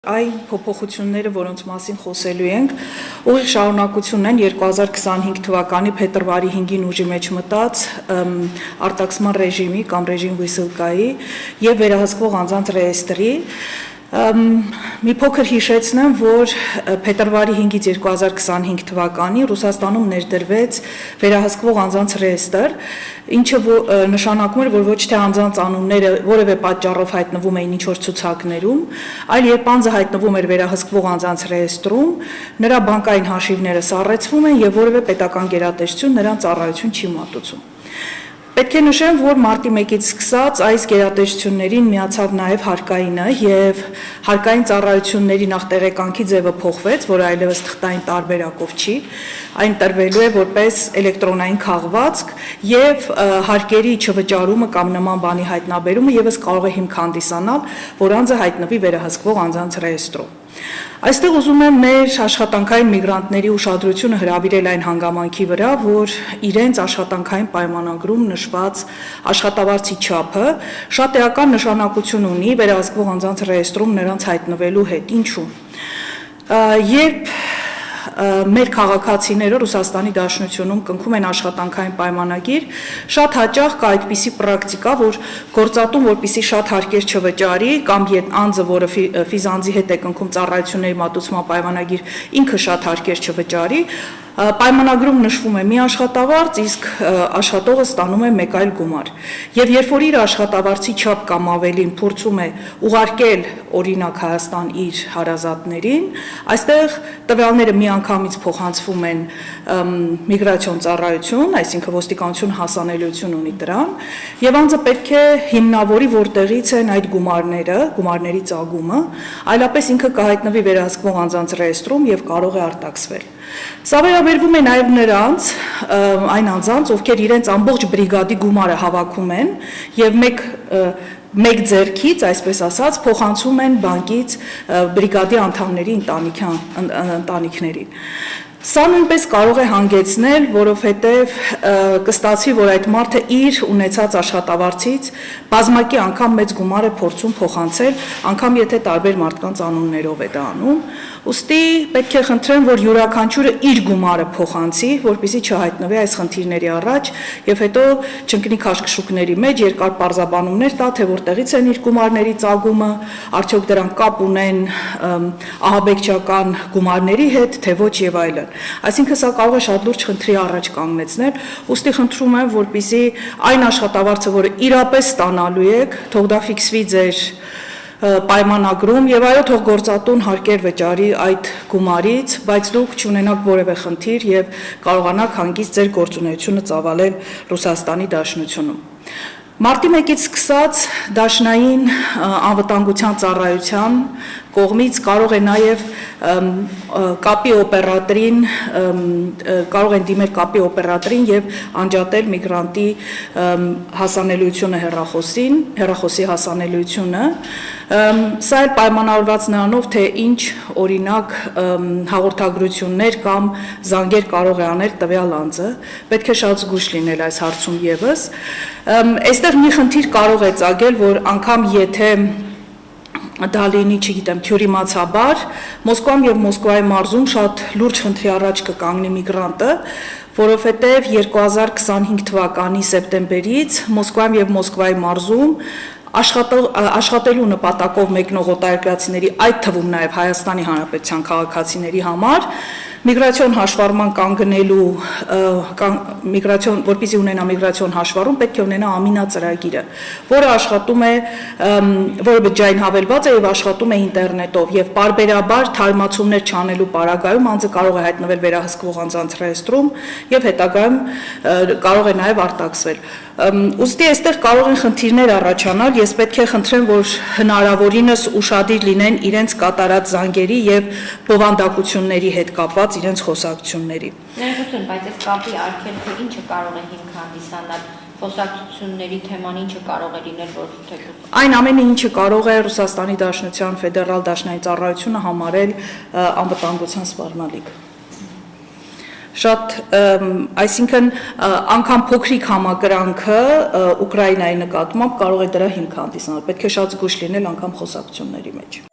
այն փոփոխությունները, որոնց մասին խոսելու ենք, ուղիղ շարունակությունն են 2025 թվականի փետրվարի 5-ին ուժի մեջ մտած արտաքսման ռեժիմի կամ ռեժիմ վիսլկայի եւ վերահսկվող անձանց ռեեստրի մի փոքր հիշեցնեմ, որ փետրվարի 5-ից 2025 թվականին Ռուսաստանում ներդրվեց վերահսկվող անձանց ռեեստր, ինչը նշանակում էր, որ ոչ թե անձանց անունները որևէ պատճառով հայտնվում էին ինչ-որ ցուցակներում, այլ երբ անձը հայտնվում էր վերահսկվող անձանց ռեեստրում, նրա բանկային հաշիվները սառեցվում են եւ որևէ պետական գերատեսչություն նրան ծառայություն չի մատուցում։ Պետք է նշեմ, որ մարտի 1-ից սկսած այս գերատեսչություններին միացավ նաև հարկայինը եւ հարկային ծառայությունների նախ տեղեկանքի ձևը փոխվեց, որ այլևս թղթային տարբերակով չի, այն տրվելու է որպես էլեկտրոնային քաղվածք եւ հարկերի չվճարումը կամ նման բանի հայտնաբերումը եւս կարող է հիմք հանդիսանալ, որ անձը հայտնվի վերահսկվող անձանց ռեեստրում։ Այստեղ ուզում եմ մեր աշխատանքային միգրանտների ուշադրությունը հրավիրել այն հանգամանքի վրա, որ իրենց աշխատանքային պայմանագրում նշված աշխատավարձի չափը շատ էական նշանակություն ունի վերահսկվող անձանց ռեեստրում նրանց հայտնվելու հետ։ Ինչու՞։ Երբ մեր քաղաքացիները Ռուսաստանի Դաշնությունում կնքում են աշխատանքային պայմանագիր, շատ հաճախ կա այդպիսի պրակտիկա, որ գործատուն, որպեսզի շատ հարկեր չվճարի, կամ անձը, որը ֆիզանձի հետ է կնքում ծառայությունների մատուցման պայմանագիր, ինքը շատ հարկեր չվճարի, պայմանագրում նշվում է մի աշխատավարձ, իսկ աշխատողը ստանում է մեկ այլ գումար։ Եվ երբ որ իր աշխատավարձի չափ կամ ավելին փորձում է ուղարկել օրինակ Հայաստան իր հարազատներին, այստեղ տվյալները միանգամից փոխանցվում են միգրացիոն ծառայություն, այսինքն ոստիկանություն հասանելիություն ունի դրան, եւ անձը պետք է հիմնավորի, որտեղից են այդ գումարները, գումարների ծագումը, այլապես ինքը կհայտնվի վերահսկվող անձանց ռեեստրում եւ կարող է արտաքսվել։ Սա վերաբերվում է նաև նրանց, այն անձանց, ովքեր իրենց ամբողջ բրիգադի գումարը հավաքում են եւ մեկ ձեռքից, այսպես ասած, փոխանցում են բանկից բրիգադի անդամների ընտանիքներին։ Սա նույնպես կարող է հանգեցնել, որովհետև կստացվի, որ այդ մարդը իր ունեցած աշխատավարձից բազմակի անգամ մեծ գումար է փորձում փոխանցել, անգամ եթե տարբեր մարդկանց անուններով է դա անում, ուստի պետք է խնդրեմ, որ յուրաքանչյուրը իր գումարը փոխանցի, որպեսզի չհայտնվի այս խնդիրների առաջ եւ հետո չընկնի քաշքշուկների մեջ, երկար պարզաբանումներ տա, թե որտեղից են իր գումարների ծագումը, արդյոք դրանք կապ ունեն ահաբեկչական գումարների հետ, թե ոչ եւ այլն։ Այսինքն սա կարող է շատ լուրջ խնդրի առաջ կանգնեցնել, ուստի խնդրում եմ, որպեսզի այն աշխատավարձը, որը իրապես ստանալու եք, թող դա ֆիքսվի ձեր պայմանագրում եւ այո թող գործատուն հարկեր վճարի այդ գումարից, բայց դուք չունենաք որևէ խնդիր եւ կարողանաք հանգիստ ձեր գործունեությունը ծավալել Ռուսաստանի Դաշնությունում։ Մարտի 1-ից սկսած Դաշնային անվտանգության ծառայության կողմից կարող է նաև կապի օպերատորին կարող են դիմել կապի օպերատորին եւ անջատել միգրանտի հասանելիությունը հեռախոսի հասանելիությունը։ Սա էլ պայմանավորված նրանով, թե ինչ օրինակ հաղորդագրություններ կամ զանգեր կարող է անել տվյալ անձը, պետք է շատ զգույշ լինել այս հարցում եւս։ Այստեղ մի խնդիր կարող է ծագել, որ անգամ եթե դա լինի, չգիտեմ, թյուրիմացաբար, Մոսկվայում եւ Մոսկվայի մարզում շատ լուրջ խնդրի առաջ կկանգնի միգրանտը, որովհետեւ 2025 թվականի սեպտեմբերից Մոսկվայում եւ Մոսկվայի մարզում աշխատելու նպատակով մեկնող օտարերկրացիների, այդ թվում նաև Հայաստանի Հանրապետության քաղաքացիների համար միգրացիոն հաշվառման կանգնելու որպեսզի ունենա միգրացիոն հաշվառում պետք է ունենա ամինա ծրագիրը, որը աշխատում է, որը բջջային հավելված է եւ աշխատում է ինտերնետով եւ պարբերաբար թարմացումներ չանելու պարագայում անձը կարող է հայտնվել վերահսկվող անձանց ռեեստրում եւ հետագայում կարող է նաեւ արտաքսվել։ Ուստի այստեղ կարող են խնդիրներ առաջանալ, ես պետք է խնդրեմ, որ հնարավորինս ուշադիր լինեն իրենց կատարած զանգերի եւ բովանդակությունների հետ կապված իրենց խոսակցությունների։ Ներողություն, բայց այս կապի արգելքը ինչը կարող է հիմք հանդիսանալ, խոսակցությունների թեման ինչը կարող է լինել, որ թեկուզ այն ամենը ինչը կարող է Ռուսաստանի Դաշնության ֆեդերալ դաշնային ծառայությունը համարել անվտանգության սպառնալիք։ Շատ, այսինքն անգամ փոքրիկ համակրանքը Ուկրաինայի նկատմամբ կարող է դրա հիմք հանդիսանալ, պետք է շատ զգույշ լինել անգամ խոսակցությունների մեջ։